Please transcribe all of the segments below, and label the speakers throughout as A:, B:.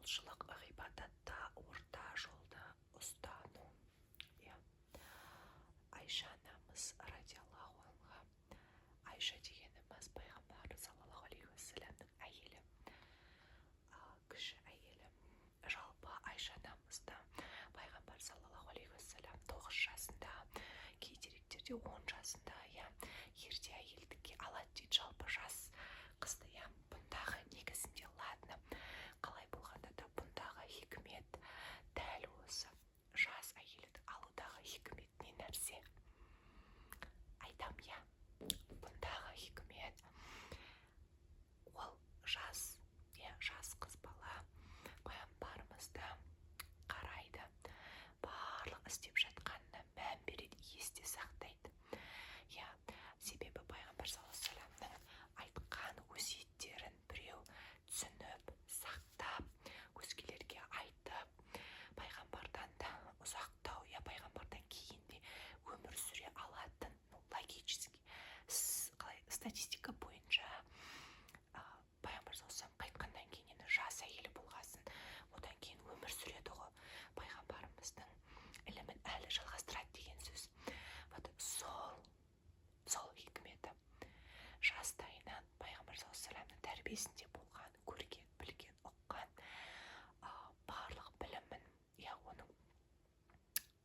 A: құлшылық ғибадатта орта жолды ұстану. Айша анамыз радиаллаху анха, Айша дегеніміз пайғамбар саллаллаху алейхи уассаламның әйелі, кіші әйелі. Жалпы Айша анамызды пайғамбар саллаллаху алейхи уассалам 9 жасында, кей деректерде 10 жасында ерте әйелдікке алады дейді. Жалпы жас қызды бұндағы негізінде ладно, қалай болғанда да бұндағы хикмет дәл осы жас әйелді алудағы хикмет не нәрсе? Айтам, бұндағы хикмет ол жас қыз бала пайғамбарымызды қарайды, барлық істеп жатқанына мән береді, есте сақтайды. Себебі пайғамбар саллаллаху алейхи вассаламның айтқан өсиеттерін біреу түсініп, сақтап, өзгелерге айтып, пайғамбардан да ұзақтау, пайғамбардан кейін де өмір сүре алатын, логически, статистика бойынша пайғамбар саллаллаху алейхи вассалам қайтқаннан кейін енді жас әйелі болғасын, одан кейін өмір сүреді ғой, пайғамбарымыздың ілімін әлі жалғастырады деген сөз. Сол хикметі жастайынан пайғамбар саллаллаху алейхи вассаламның тәрбиесінде болған, көрген, білген, ұққан барлық білімін, оның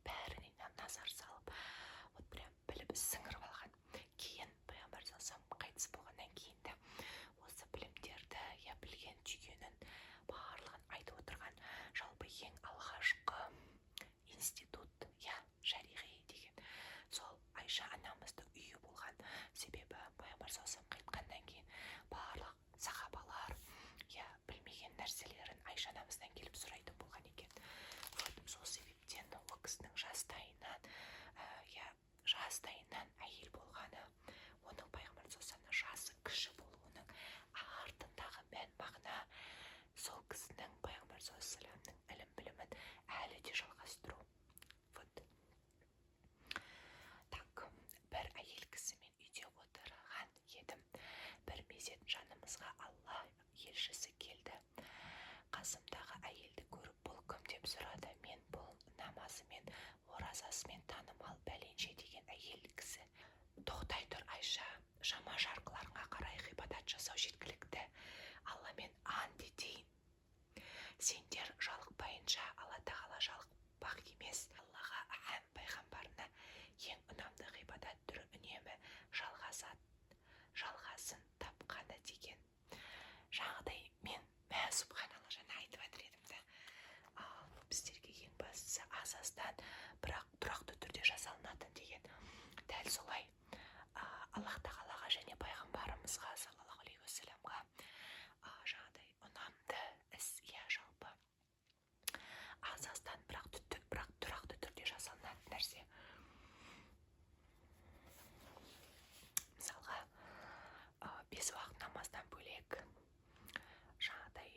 A: бәріне назар салып, прям біліп сіңіріп алған. Кейін пайғамбар саллаллаху алейхи вассалам қайтыс болғаннан кейін де осы білімдерді, білген түйгенін барлығын айтып отырған. Жалпы ең алғашқы институт, шариғи деген, сол Айша анамыздың үйі болған. Себебі пайғамбар саллаллаху алейхи вассалам қайтқаннан кейін барлық сахабалар білмеген нәрселерін Айша анамыздан келіп сұрайтын болған екен. Сол себептен ол кісінің жастайынан әйел болғаны, оның пайғамбар саллаллаху алейхи вассаламның жасы кіші болуының артындағы мән мағына сол кісінің пайғамбар саллаллаху алейхи вассаламның ілім білімін әлі де жалғастыру. Бір әйел кісімен үйде отырған едім. Бір мезет жанымызға Алла елшісі келді. Қасымдағы әйелді көріп, бұл кім деп сұрады. Мен бұл намазымен, оразасымен танымал бәленше деген әйел кісі. Тоқтай тұр Айша, жама жарқыларыңа қарай ғибадат жасау жеткілікті. Алламен ант етейін, сендер жалықпайынша Алла тағала жалықпақ емес. Аллаға пайғамбарына ең ұнамды ғибадат түрі үнемі жалғасын тапқаны деген. Жаңағыдай мен субханалла жаңа айтып жатыр едім да, біздерге ең бастысы аз-аздан бірақ тұрақты түрде жасалынатын деген. Дәл солай Аллах тағалаға және пайғамбарымызға саллаллаху алейхи уассаламға жаңағыдай ұнамды іс, жалпы аз-аздан бірақ тұрақты түрде жасалынатын нәрсе. Мысалға 5 уақыт намаздан бөлек жаңағыдай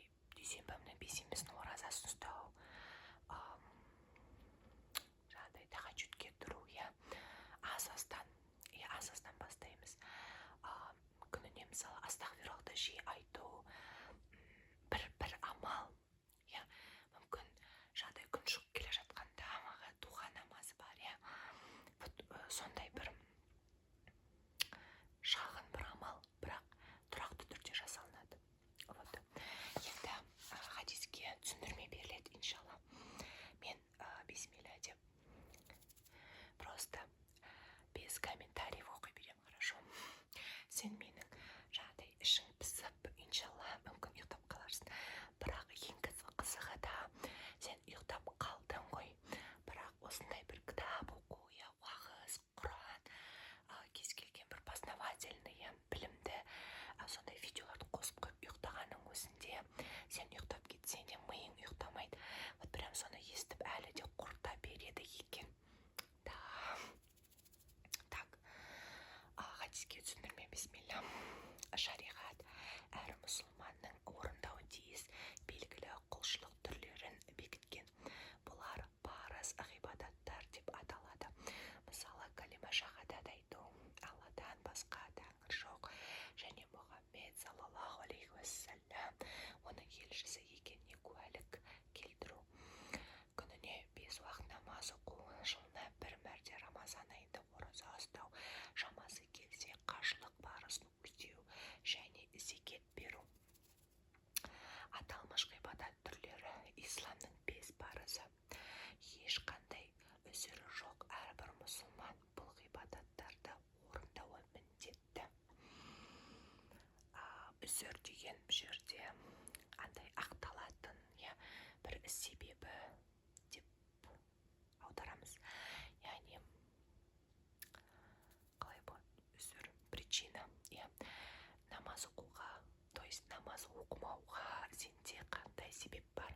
A: намаз оқуға, то есть намаз оқымауға сенде қандай себеп бар?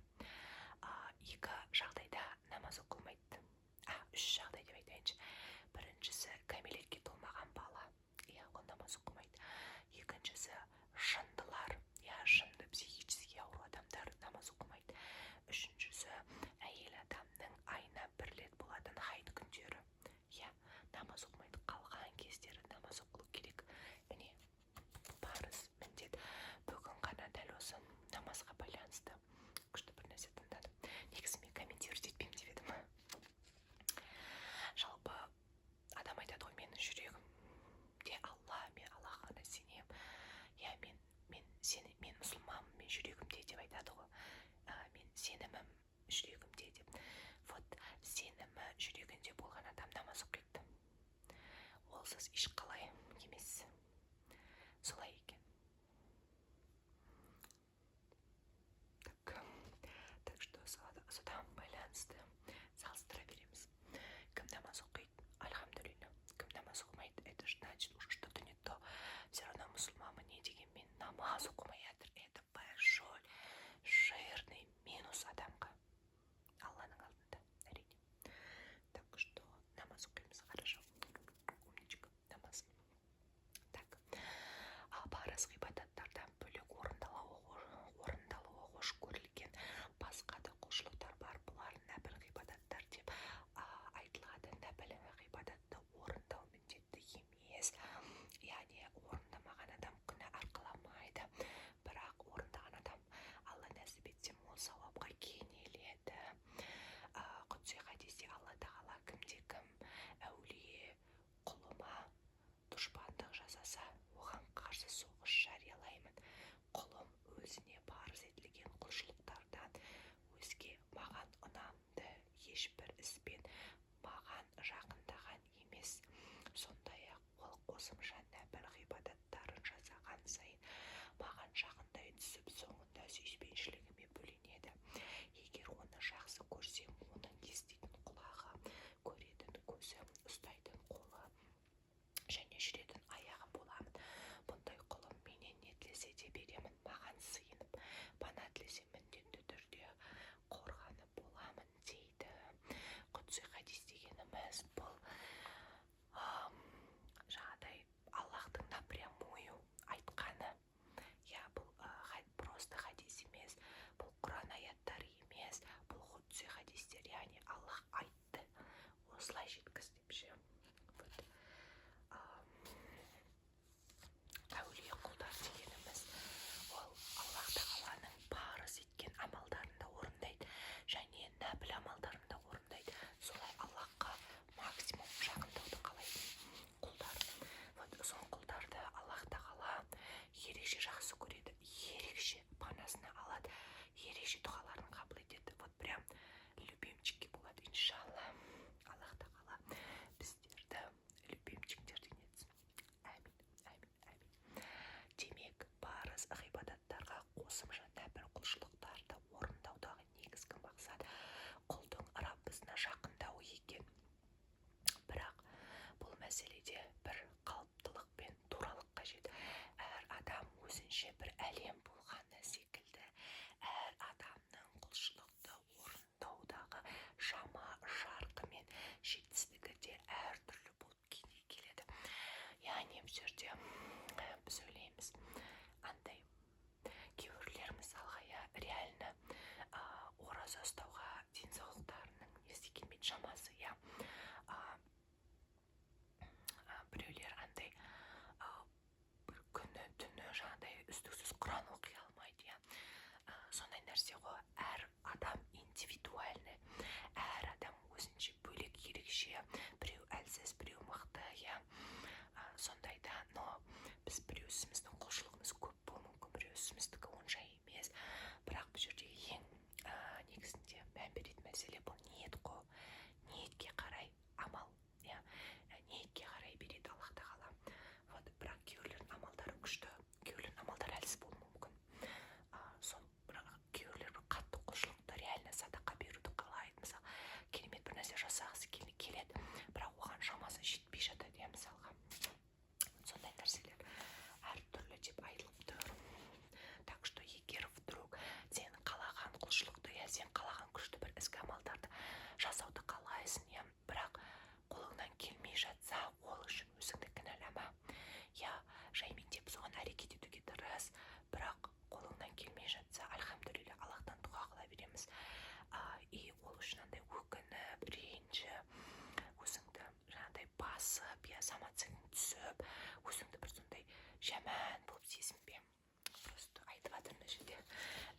A: Екі жағдайда намаз оқылмайды. Үш жағдай деп айтайыншы. Біріншісі, кәмелетке толмаған бала, ол намаз оқымайды. Екіншісі, жындылар, жынды психически ауру адамдар намаз оқымайды. Үшіншісі, әйел адамның айына бір рет болатын хайд күндері, намаз оқымайды. Қалған кездері намаз оқылу керек. Міне, парыз, міндет. Бүгін ғана дәл осы намазға байланысты күшті бір нәрсе тыңдадым. Негізі мен комментировать етпеймін деп едім. Жалпы адам айтады ғой, менің жүрегімде Алла, мен Аллаға ғана сенемін. Мен мұсылманмын, мен жүрегімде деп айтады ғой. Мен сенімім жүрегімде деп. Вот, сенімі жүрегінде болған адам намаз оқиды. Олсыз ешқалай емес. Солай екен. Так что содан байланысты салыстыра береміз. Кім намаз оқиды? Альхамдулилля. Кім намаз оқымайды? Это значит, уже что-то не то. Все равно мұсылманмын, не дегенмен намаз оқымай жатыр. Это большой, жирный минус адамға. Алланың алдында, әрине. Так что намаз оқимыз, хорошо. Умничка, намаз. Так. Парыз ғибадаттардан бөлек орындалуы хош көрілген басқа да құлшылықтар бар. Бұлар нәпіл ғибадаттар деп айтылады. Нәпіл ғибадатты орындау міндетті емес. Яғни орындамаған адам күнә арқаламайды. Бірақ орындаған адам Алла нәсіп етсе мол сауапқа кенеледі. Құдси хадисте Алла тағала кімде-кім әулие құлыма дұшпандық жасаса, оған қарсы соғыс жариялаймын. Құлым өзіне парыз етілген құлшылықтардан өзге маған ұнамды ешбір іспен маған жақындаған емес. Сондай-ақ ол қосымша нәпіл ғибадаттарын жасаған сайын маған жақындай түсіп, соңында сүйіспеншілігіме бөленеді. Егер оны жақсы көрсем, оның еститін құлағы, көретін көзі, ұстайтын қолы және жүретін аяғы боламын. Бұндай құлым менен не тілесе де беремін. Маған сыйынып, пана тілесе міндетті түрде қорғанып боламын дейді. Құдси хадис дегеніміз бұл жаңағыдай Аллахтың напрямую айтқаны. Бұл просто хадис емес, бұл Құран аяттары емес, бұл құдси хадистер, яғни Аллах айтты, осылай жеткіз деп ше. Әулие құлдар дегеніміз, ол Аллах тағаланың парыз еткен амалдарын да орындайды және нәпіл амалдарын да орындайды. Солай Аллахқа максимум жақындауды қалайтын құлдар. Сол құлдарды Аллах тағала ерекше жақсы көреді, ерекше панасына алады, ерекше дұғаларын қабыл етеді. Прям любимчики болады, иншалла. Аллах тағала біздерді любимчиктерден етсін. Әмин, әмин, әмин. Демек, парыз ғибадаттарға қосымша нәпіл құлшылықтарды орындаудағы негізгі мақсат құлдың Раббысына жақындауы екен. Бірақ бұл мәселеде бір қалыптылық пен туралық қажет. Әр адам өзінше бір әлем болғаны секілді, әр адамның құлшылықты орындаудағы шама шарқы мен жетістігі де әртүрлі болып келеді. Яғни бұл жерде біз ойлаймыз, андай кейбіреулер мысалға реально ораза ұстауға денсаулықтарының несі келмейді, шамасы. Біреулер андай бір күні түні жаңағыдай үздіксіз Құран оқи алмайды. Сондай нәрсе ғой. Әр адам индивидуальный, әр адам өзінше бөлек, ерекше. Біреу әлсіз, біреу мықты. Сондайда, но біз біреусіміздің құлшылығымыз көп болуы мүмкін, біреусіміздікі онша емес. Бірақ бұл жерде ең негізінде мән беретін мәселе бұл ниет қой. Ниетке қарай амал, ниетке қарай береді Аллах тағала. Бірақ кейбіреулердің амалдары күшті, кейбіреулердің амалдары әлсіз болуы мүмкін. Бірақ кейбіреулер бір қатты құлшылықты, реально садақа беруді қалайды. Мысалы, керемет бір нәрсе жасағысы келеді, бірақ оған шамасы жетпей жатады, мысалға. Сондай нәрселер әртүрлі деп айтылып сен қалаған күшті бір ізгі амалдарды жасауды қалайсың, иә, бірақ қолыңнан келмей жатса, ол үшін өзіңді кінәлама. иә, жаймен деп соған әрекет етуге тырыс, бірақ қолыңнан келмей жатса, альхамдулилля, Аллахтан дұға қыла береміз. И ол үшін андай өкініп, ренжіп, өзіңді жаңағыдай басып, иә, самооценкаң түсіп, өзіңді бір сондай жаман болып сезінбе. Просто айтып жатырмын мына жерде,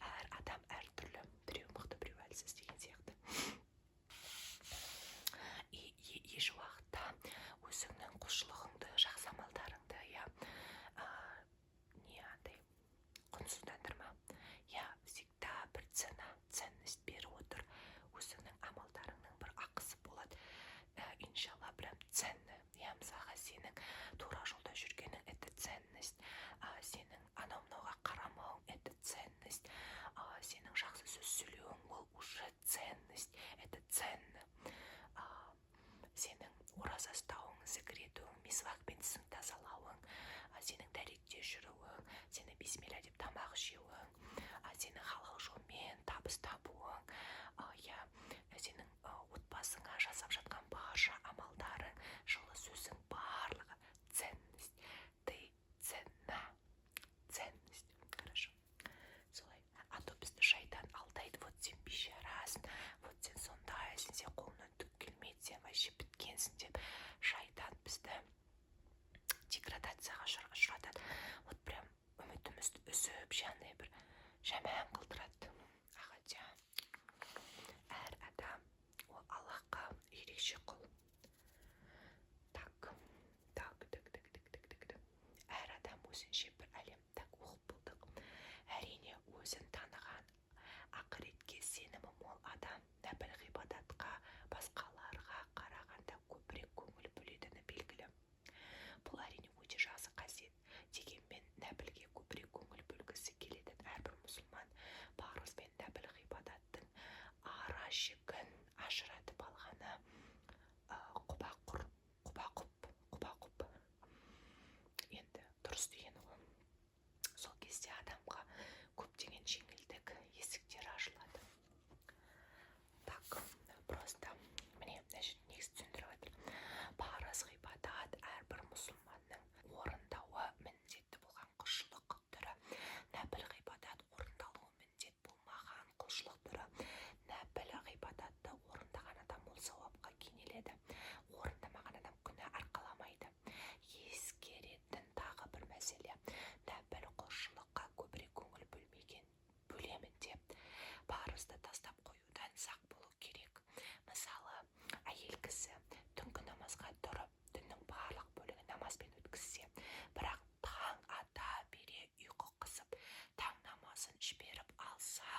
A: әр адам әртүрлі, біреу мықты, біреу әлсіз деген сияқты. Еш уақытта өзіңнің құлшылығыңды, жақсы амалдарыңды, иә, андай құнсыздандырма. Я всегда бір ценность беріп отыр. Өзіңнің амалдарыңның бір ақысы болады. Иншалла, прям ценно. Я мысалға сенің тура жолда жүргенің это ценность. Сенің анау-мынауға қарамауың это ценность. Сенің жақсы сөз сөйлеуің ол уже ценность. Это ценно. Сенің ораза ұстауың, зікір етуің, мисвакпен тісің тазалауың, сенің дәретте жүруің, сені бисмилля деп тамақ жеуің, сенің халал жолмен табыс табуың, сенің отбасыңа жасап жатқан барша амалдарың, жылы сөзің барлығы ценность. Ты ценна. Ценность. Хорошо. Солай. А то бізді шайтан алдайды. Вот сен бейшарасың, вот сен сондайсың, сен қолыңнан түк келмейді, сен вообще біткенсің деп шайтан бізді деградацияға ұшыратады. Вот прям үмітімізді үзіп, жаңағыдай бір жаман қылдырады. Хотя әр адам ол Аллахқа ерекше құл. Әр адам өзінше бір әлем. Оқып болдық. Әрине, өзін таныған, ақыретке сенімі мол адам нәпіл ғибадатқа, басқаларға қарағанда көбірек көңіл бөлетіні белгілі. Бұл әрине өте жақсы қасиет. Дегенмен нәпілге көбірек көңіл бөлгісі келетін әрбір мұсылман парыз бен нәпіл ғибадаттың ара жігін ажыратып алғаны құба-құп. Енді дұрыс деген ол. Сол кезде адамға көптеген жеңілдік есіктері ашылады. Просто міне негізі түсіндіріп жатыр. Парыз ғибадат әрбір мұсылманның орындауы міндетті болған құлшылық түрі. Нәпіл ғибадат орындалуы міндет болмаған құлшылық түрі. Нәпіл ғибадатты орындаған адам ол сауапқа кенеледі. Орындамаған адам күнә арқаламайды. Ескеретін тағы бір мәселе. Нәпіл құлшылыққа көбірек көңіл бөлемін деп парызды тастап қоюдан сақ болу керек. Мысалы, әйел кісі түнгі намазға тұрып, түннің барлық бөлігін намазбен өткізсе, бірақ таң ата бере ұйқы қысып, таң намазын жіберіп алса,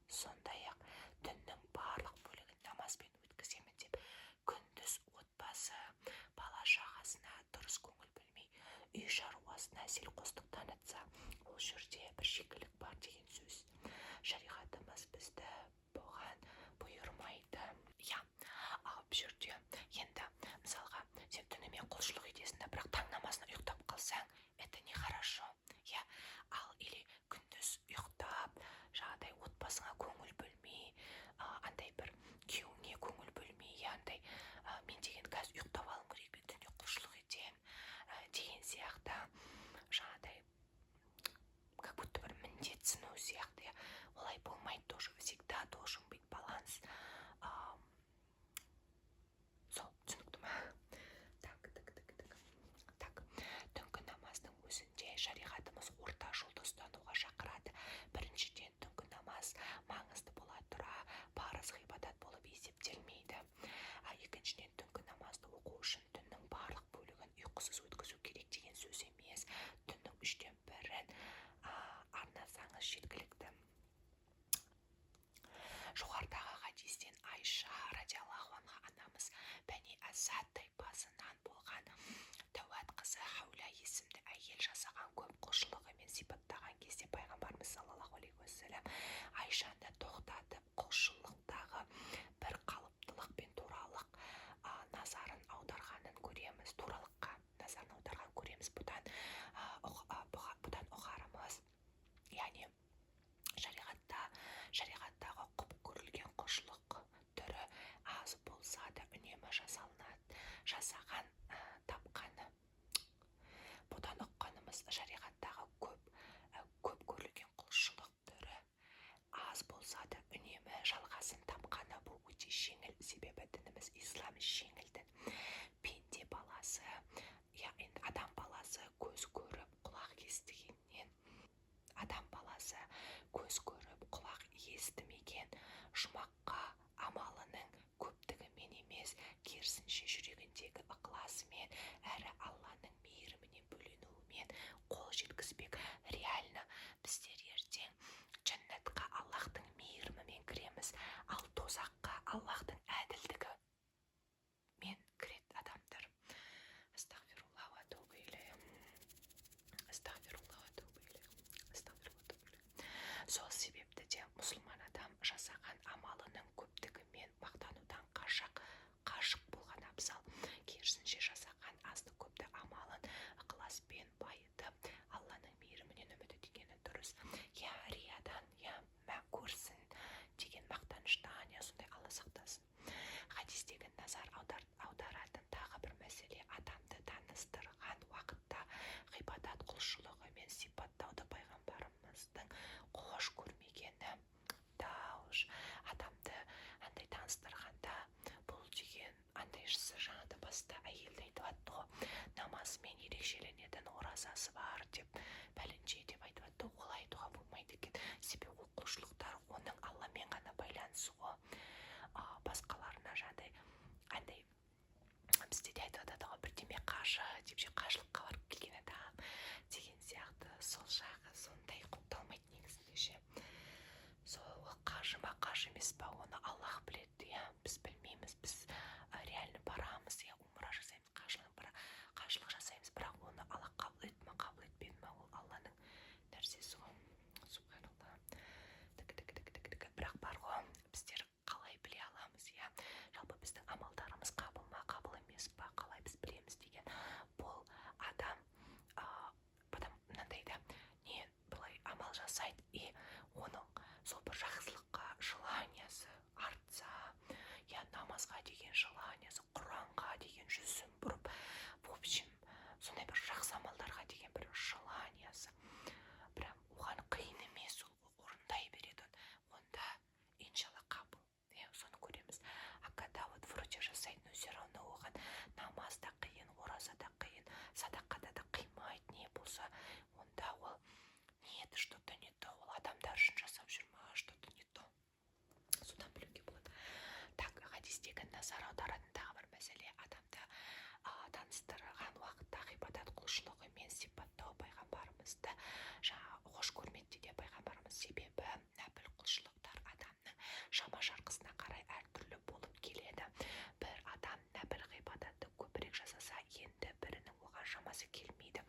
A: сондай-ақ түннің барлық бөлігін намазбен өткіземін деп, күндіз отбасы, бала-шағасына дұрыс көңіл бөлмей, үй шаруасына селқостық танытса, ол жерде бір шикілік бар деген сөз. Шариғатымыз бізді бұған бұйырмайды. Бұл жерде енді мысалға сен түнімен құлшылық етесің, бірақ таң намазына ұйықтап қалсаң, это нехорошо. Ал или күндіз ұйықтап, жаңағыдай отбасыңа көңіл бөлмей, андай бір күйеуіңе көңіл бөлмей, андай мен деген қазір ұйықтап алым керек, мен түнде құлшылық етем деген сияқты, жаңағыдай как будто бір міндетсіну сияқты. Олай болмайды тоже. Всегда должен быть баланс. Сол, түсінікті ма? Түнгі намаздың өзінде шариғатымыз орта жолды ұстануға шақырады. Біріншіден, түнгі намаз маңызды бола тұра парыз ғибадат болып есептелмейді. Екіншіден, түнгі намазды оқу үшін түннің барлық бөлігін ұйқысыз өткізу керек деген сөз емес. Түннің 1/3 арнасаңыз жеткілікті. Жоғарыдағы хадистен Айша радиаллаху анха анамыз Бәни Асад тайпасынан болған Тәуат қызы Хаула есімді әйел жасаған көп құлшылығымен сипаттаған кезде пайғамбарымыз саллаллаху алейхи уассалам Айшаны тоқтатып құлшылықтағы бір қалыптылық пен туралық назарын аударғанын көреміз. Туралыққа назарын аударған көреміз. Бұдан ұғарымыз, яғни шариғаттағы жұмаққа амалының көптігімен емес, керісінше жүрегіндегі ықыласымен әрі Алланың мейірімінен бөленуімен қол жеткізбек. Реально біздер ертең жәннатқа Аллахтың мейірімімен кіреміз, ал тозаққа Аллахтың әділдігі мен кіреді адамдар. Астағфирулла ва атубу илейх. Астағфирулла ва атубу илейх. Астағфирулла ва атубу илейх. Сол себепті де мұсылман адам жасаған амалының көптігімен мақтанудан қашық болған абзал. Керісінше жасаған азды көпті амалын ықыласпен байытып, Алланың мейірімінен үміт еткені дұрыс. Я риядан, я көрсін деген мақтаныштан, я сондай Алла сақтасын. Хадистегі назар аударатын тағы бір мәселе, адамды таныстырған уақытта ғибадат құлшылығымен сипаттауды пайғамбарымыздың қош көрмегені. Дауш адамды андай таныстырғанда бұл деген андай жаңада баста әйелді айтып атты ғой, намазымен ерекшеленетін оразасы бар деп, пәленше деп айтып атты. Олай айтуға болмайды екен, себебі ол құлшылықтар оның Алламен ғана байланысы ғой. Басқаларына жаңағыдай андай бізде де айтып атады ғой, бірдеме қажы деп, қажылыққа барып келген адам деген сияқты. Сол жағы сондай құпталмайды негізінде ше. Сол қажы ма қажы емес па, оны Аллах біледі. Біз білмейміз, біз реально барамыз, умра жасаймыз, қажылық жасаймыз, бірақ оны Аллах қабыл етті ма, қабыл етпеді ма, ол Алланың нәрсесі ғой. Субханалла. Бірақ бар ғой, біздер қалай біле аламыз, жалпы біздің амалдарымыз қабыл ма, қабыл емес па, қалай біз білеміз деген. Бұл адам мынандай да, не былай амал жасайды, и оның сол бір жақсылыққа желаниясы артса, намазға деген желаниясы, Құранға деген жүзін бұрып, в общем, сондай бір жақсы амалдарға деген бір желаниясы, прям оған қиын емес, ол орындай береді, онда иншалла қабыл. Соны көреміз. А когда вот вроде жасайтын, все равно оған намаз да қиын, ораза да қиын, садақада да қимайды, не болса, онда ол ниеті что-то не то, ол адамдар үшін жасап жүр ма, что-то не то. Содан білуге болады. Так, хадистегі назар аударатын тағы бір мәселе, адамды таныстырған уақытта ғибадат құлшылығымен сипаттау пайғамбарымызды қош көрмеді де пайғамбарымыз. Себебі нәпіл құлшылықтар адамның шама шарқысына қарай әртүрлі болып келеді. Бір адам нәпіл ғибадатты көбірек жасаса, енді бірінің оған шамасы келмейді.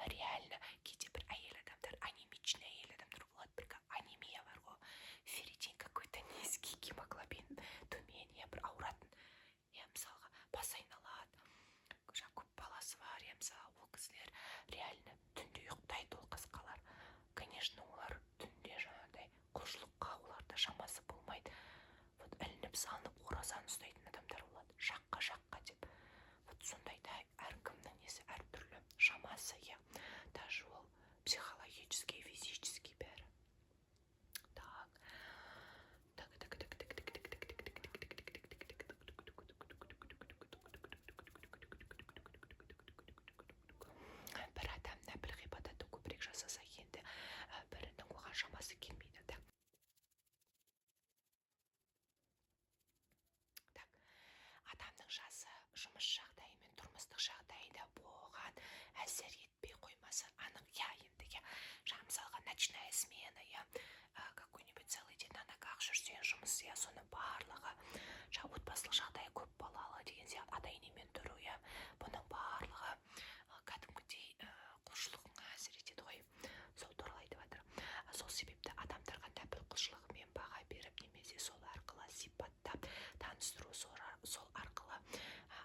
A: Реально кейде бір әйел адамдар, анемичный әйел адамдар болады, бір анемия бар ғой, ферритин какой-то низкий, гемоглобин төмен, бір ауыратын, мысалға бас айналады, көп баласы бар, мысалы ол кісілер реально түнде ұйықтайды, ол қасқалар. Конечно, олар түнде жаңағыдай құлшылыққа оларда шамасы болмайды. Вот ілініп салынып оразаны ұстайтын адамдар болады, жаққа деп. Вот сондайда әркімнің несі әртүрлі шамасы, даже ол психологический, физический бәрі. Так. Бір адам нәпіл ғибадатты көбірек жасаса, енді бірінің оған шамасы келмейді. Так. Адамның жасы, жұмыс жағдайы мен тұрмыстық жағдайда бұған әсер етпей қоймасы анық. Енді мысалға ночная смена, какой-нибудь целый день на ногах жүрсең, жұмыс, соны барлығы, отбасылық жағдайы көп балалы деген сияқты, ата-енемен тұру, бұның барлығы кәдімгідей құлшылығыңа әсер етеді ғой. Сол туралы айтып жатыр. Сол себепті адамдарға нәпіл құлшылығымен баға беріп, немесе сол арқылы сипаттап таныстыру, сол арқылы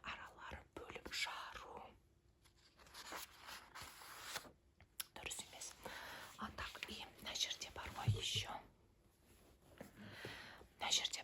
A: араларын бөліп жару дұрыс емес. Так, и мына жерде бар ғой еще. Мына жерде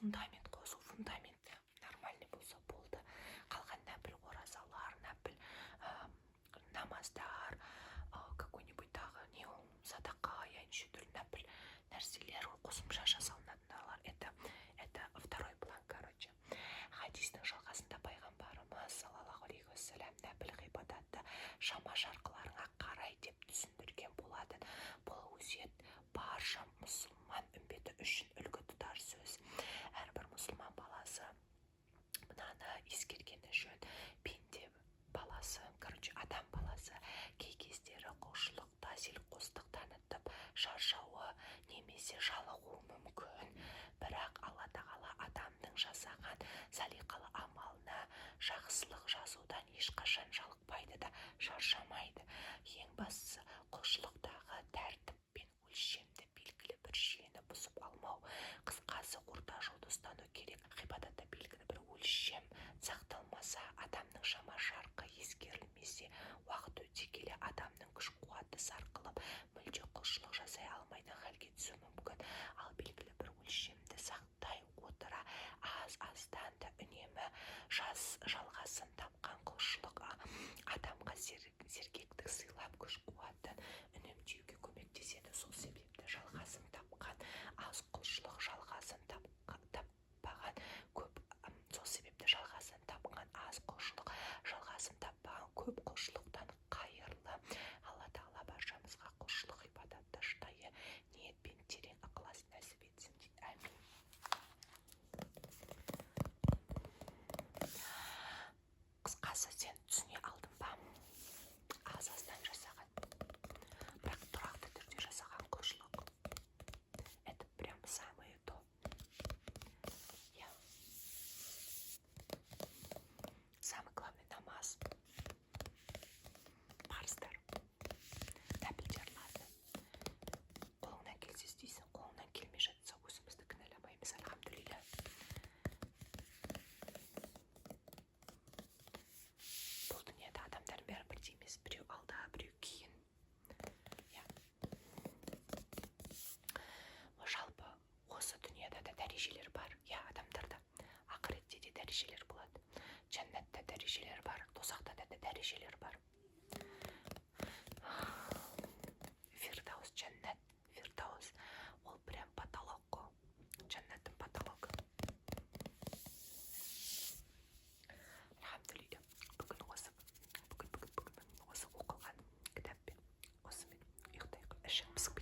A: фундамент қосу, фундамент нормальный болса болды. Қалған нәпіл оразалар, нәпіл намаздар, какой-нибудь тағы не ол садақа, я неше түрлі нәпіл нәрселер, қосымша жасалынатындалар. Это второй план, короче. Хадистің жалғасында пайғамбарымыз саллаллаху алейхи уассалам нәпіл ғибадатты шама шарқыларыңа қарай деп түсіндірген болатын. Бұл өсиет барша мұсылман үмбеті үшін үлгі тұтар сөз. Әрбір мұсылман баласы мынаны ескергені жөн. Пенде баласы, короче, адам баласы кей кездері құлшылықта селқостық танытып шаршауы немесе жалығуы мүмкін. Бірақ Алла тағала адамның жасаған салиқалы амалына жақсылық жасаудан ешқашан жалықпайды да шаршамайды. Ең бастысы құлшылықтағы тәртіп пен өлшемді белгілі бір жүйені бұзып алмау. Қысқасы орта жолды ұстану керек. ғибадатта белгілі бір өлшем сақталмаса, адамның шама шарқы ескерілмесе, уақыт өте келе адамның күш қуаты сарқылып, мүлде құлшылық жасай алмайтын халге түсуі мүмкін. Ал белгілі бір өлшемді сақтай отыра аз-аздан да үнемі жалғасын тапқан құлшылық адамға сергектік сыйлап күш қуатын үнемдеуге көмектеседі. Сол себепті жалғасын тапқан аз құлшылық жалғасын таппаған көп, сол себепті жалғасын тапқан аз құлшылық жалғасын таппаған көп құлшылықтан қайырлы. Алла тағала баршамызға құлшылық ғибадатты шынайы ниетпен терең ықылас нәсіп етсін дейді. Әмин. Қысқасы, сен түсіне алдың ба? Аз-аздан жасаған, бірақ тұрақты түрде жасаған құлшылық. Это прям самое то. Самый главный намаз, парыздар, нәпілдерларды қолыңнан келсе істейсің, қолыңнан келмей жатса өзімізді кінәламаймыз, альхамдулилля. Бұл дүниеде адамдар бәрі бірдей емес, біреу алда, біреу кейін. Жалпы осы дүниеде де дәрежелер бар. Адамдарда ақыретте де дәрежелер болады. Жәннатта дәрежелер бар, тозақта да дәрежелер бар. Фирдаус, жәннат, фирдаус, ол прям потолок қой. Жәннаттың потологы. Альхамдулилля, бүгін осы оқылған кітаппен осымен ұйықтайық, ішім пысып